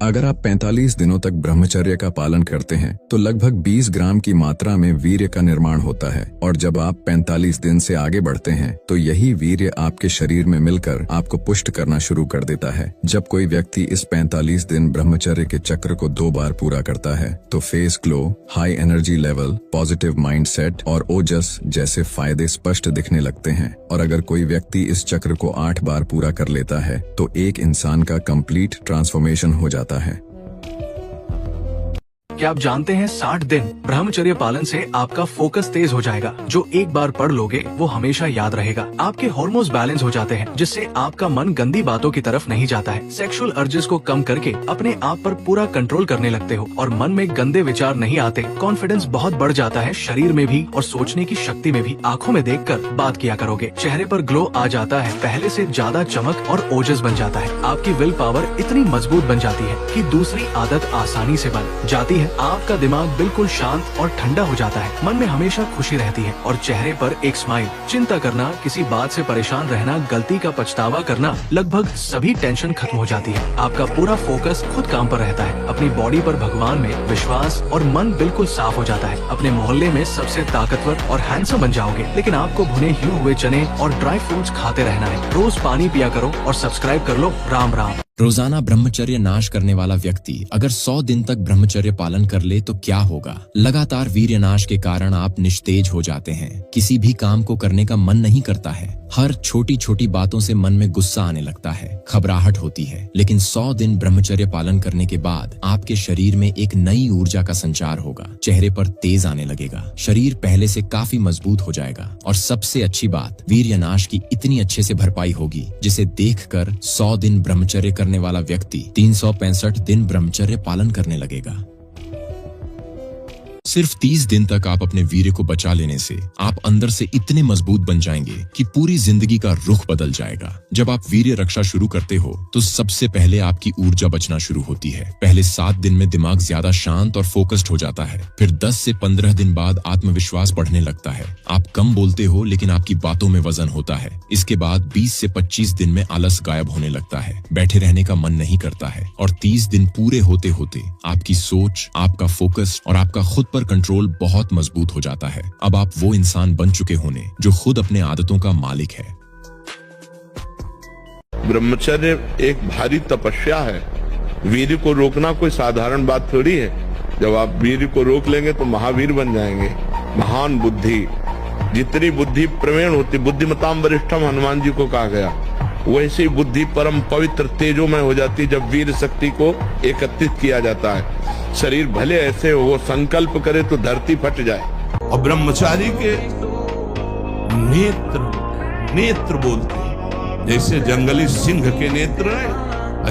अगर आप 45 दिनों तक ब्रह्मचर्य का पालन करते हैं तो लगभग 20 ग्राम की मात्रा में वीर्य का निर्माण होता है और जब आप 45 दिन से आगे बढ़ते हैं तो यही वीर्य आपके शरीर में मिलकर आपको पुष्ट करना शुरू कर देता है। जब कोई व्यक्ति इस 45 दिन ब्रह्मचर्य के चक्र को 2 बार पूरा करता है तो face glow, high energy level, positive mindset और ओजस जैसे फायदे स्पष्ट दिखने लगते हैं। और अगर कोई व्यक्ति इस चक्र को 8 बार पूरा कर लेता है तो एक इंसान का कंप्लीट ट्रांसफॉर्मेशन हो जाता है। क्या आप जानते हैं 60 दिन ब्रह्मचर्य पालन से आपका फोकस तेज हो जाएगा। जो एक बार पढ़ लोगे वो हमेशा याद रहेगा। आपके हार्मोन्स बैलेंस हो जाते हैं जिससे आपका मन गंदी बातों की तरफ नहीं जाता है। सेक्सुअल अर्जेस को कम करके अपने आप पर पूरा कंट्रोल करने लगते हो और मन में गंदे विचार नहीं आते। कॉन्फिडेंस बहुत बढ़ जाता है, शरीर में भी और सोचने की शक्ति में भी। आंखों में देखकर बात किया करोगे, चेहरे पर ग्लो आ जाता है, पहले से ज्यादा चमक और ओजस बन जाता है। आपकी विल पावर इतनी मजबूत बन जाती है कि दूसरी आदत आसानी से बन जाती है। आपका दिमाग बिल्कुल शांत और ठंडा हो जाता है। मन में हमेशा खुशी रहती है और चेहरे पर एक स्माइल। चिंता करना, किसी बात से परेशान रहना, गलती का पछतावा करना, लगभग सभी टेंशन खत्म हो जाती है। आपका पूरा फोकस खुद काम पर रहता है। अपनी बॉडी पर भगवान में विश्वास और मन बिल्कुल साफ हो जाता है। अपने मोहल्ले में सबसे ताकतवर और हैंडसम बन जाओगे। लेकिन आपको भुने हुए चने और ड्राई फ्रूट्स खाते रहना है। रोज पानी पिया करो और सब्सक्राइब कर लो। राम राम। रोजाना ब्रह्मचर्य नाश करने वाला व्यक्ति अगर 100 दिन तक ब्रह्मचर्य पालन कर ले तो क्या होगा? लगातार वीर्य नाश के कारण आप निस्तेज हो जाते हैं। किसी भी काम को करने का मन नहीं करता है। हर छोटी छोटी बातों से मन में गुस्सा आने लगता है, घबराहट होती है। लेकिन 100 दिन ब्रह्मचर्य पालन करने के बाद आपके शरीर में एक नई ऊर्जा का संचार होगा। चेहरे पर तेज आने लगेगा, शरीर पहले से काफी मजबूत हो जाएगा और सबसे अच्छी बात, वीर्य नाश की इतनी अच्छे से भरपाई होगी जिसे देखकर 100 दिन ब्रह्मचर्य करने वाला व्यक्ति 365 दिन ब्रह्मचर्य पालन करने लगेगा। सिर्फ 30 दिन तक आप अपने वीर्य को बचा लेने से आप अंदर से इतने मजबूत बन जाएंगे कि पूरी जिंदगी का रुख बदल जाएगा। जब आप वीर्य रक्षा शुरू करते हो तो सबसे पहले आपकी ऊर्जा बचना शुरू होती है। पहले 7 दिन में दिमाग ज्यादा शांत और फोकस्ड हो जाता है। फिर 10 से 15 दिन बाद आत्मविश्वास बढ़ने लगता है। आप कम बोलते हो लेकिन आपकी बातों में वजन होता है। इसके बाद 20 से 25 दिन में आलस गायब होने लगता है, बैठे रहने का मन नहीं करता है और 30 दिन पूरे होते होते आपकी सोच, आपका फोकस और आपका खुद पर कंट्रोल बहुत मजबूत हो जाता है। अब आप वो इंसान बन चुके होने जो खुद अपने आदतों का मालिक है। ब्रह्मचर्य एक भारी तपस्या है। वीर्य को रोकना कोई साधारण बात थोड़ी है। जब आप वीर्य को रोक लेंगे तो महावीर बन जाएंगे। महान बुद्धि, जितनी बुद्धि प्रवीण होती, बुद्धिमताम वरिष्ठम हनुमान जी को कहा गया, वैसी बुद्धि परम पवित्र तेजोमय हो जाती जब वीर शक्ति को एकत्रित किया जाता है। शरीर भले ऐसे हो, वो संकल्प करे तो धरती फट जाए। और ब्रह्मचारी के नेत्र बोलते हैं। जैसे जंगली सिंह के नेत्र है,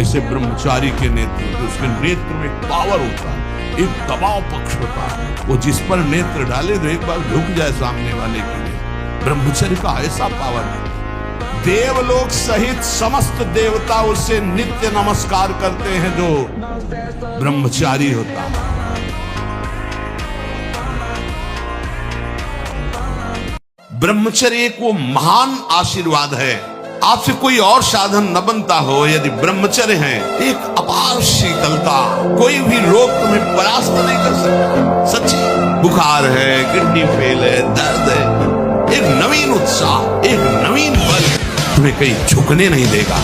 ऐसे ब्रह्मचारी के नेत्र, तो उसके नेत्र में पावर होता है, एक दबाव पक्ष होता है। वो जिस पर नेत्र डाले तो एक बार झुक जाए सामने वाले के लिए। ब्रह्मचर्य का ऐसा पावर है। देवलोक सहित समस्त देवता उससे नित्य नमस्कार करते हैं जो ब्रह्मचारी होता है। ब्रह्मचर्य एक वो महान आशीर्वाद है। आपसे कोई और साधन न बनता हो, यदि ब्रह्मचर्य है एक अपार शीतलता, कोई भी रोग तुम्हें परास्त नहीं कर सकता। सच्ची, बुखार है, किडनी फेल है, दर्द है, एक नवीन उत्साह, एक नवीन बल तुम्हें कहीं झुकने नहीं देगा।